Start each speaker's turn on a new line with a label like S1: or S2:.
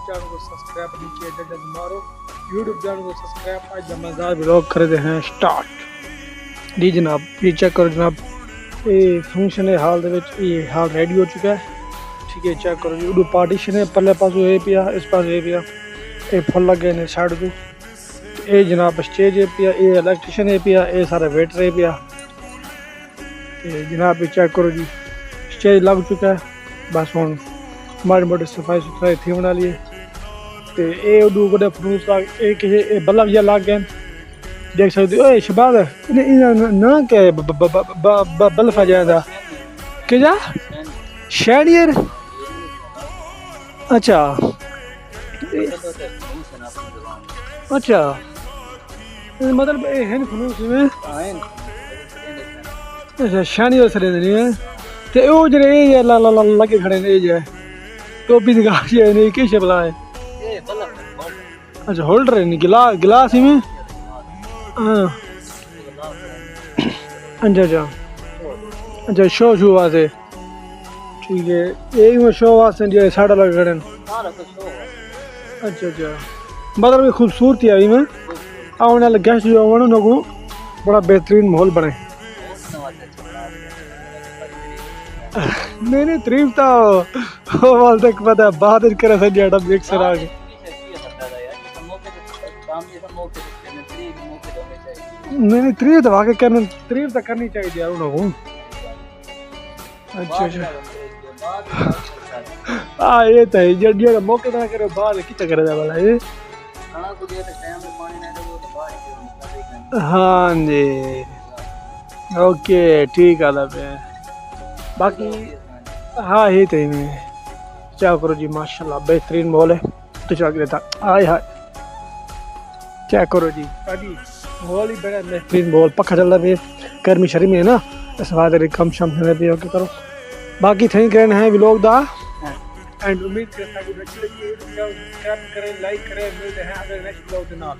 S1: channel کو subscribe نہیں کیا جلد مارو یوٹیوب چینل کو سبسکرائب آج مزار ولاگ کرتے ہیں سٹارٹ جی جناب یہ چیک کرو جناب یہ فنکشن ہے حال دے وچ یہ حال ریڈی ہو چکا ہے ٹھیک ہے چیک کرو جی اڈو پارٹیشن ہے پرلے پاسوں یہ پیا اس پاس یہ پیا یہ پھل لگے نے سائڈ تو یہ جناب اسٹیج ہے پیا یہ الیکٹریشن ہے پیا یہ سارا ویٹر ہے پیا جناب یہ چیک کرو جی اسٹیج لگ چکا ہے بس ہوں ماڑی موٹی صفائی ستھرائی تھی ہونے والی ہے تو یہ اڈو بڑے فروٹ یہ بلب جہاں لگ گئے دیکھ سکتے ہو شباب نا کیا بلب جائے دا کہ جا شینئر اچھا اچھا مطلب یہ ہے فنوس میں اچھا شینئر سرے نہیں ہے تو وہ جڑے یہ لگے کھڑے نے یہ جائے ٹوپی دکھا جائے نہیں کیا شبلا ہے اچھا ہولڈر ہے نہیں گلاس ہی میں ہاں اچھا اچھا اچھا شو واسطے ٹھیک ہے یہی میں شو واسطے جو ساڑھا لگے کھڑے اچھا اچھا مطلب یہ خوبصورتی آئی میں آنے والے گیسٹ جو آنے انہوں کو بڑا بہترین ماحول بنے نہیں تعریف تو وال تک پتہ ہے بعد کرے سر جاڑا ایک سر آگے نہیں تعریف تو واقعی کرنا تعریف تو کرنی چاہیے یار انہوں کو اچھا اچھا ہاں یہ تو ہے جو موقع نہ کرے بعد کتنا کرے دا والا یہ ہاں جی اوکے ٹھیک ہے باقی ہاں یہ تو میں کیا کرو جی ماشاءاللہ بہترین ماحول ہے تو چاہ دیتا آئے ہائے کیا کرو جی ابھی ماحول ہی بڑا بہترین ماحول پکا چل رہا ہے گرمی شرمی ہے نا اس بات کم شم سے بھی اوکے کرو باقی تھینک رہنا ہے ولاگ دا اینڈ امید کرتا ہوں کہ اچھی لگی سبسکرائب کریں لائک کریں ملتے ہیں اگر نیکسٹ ولاگ کے نام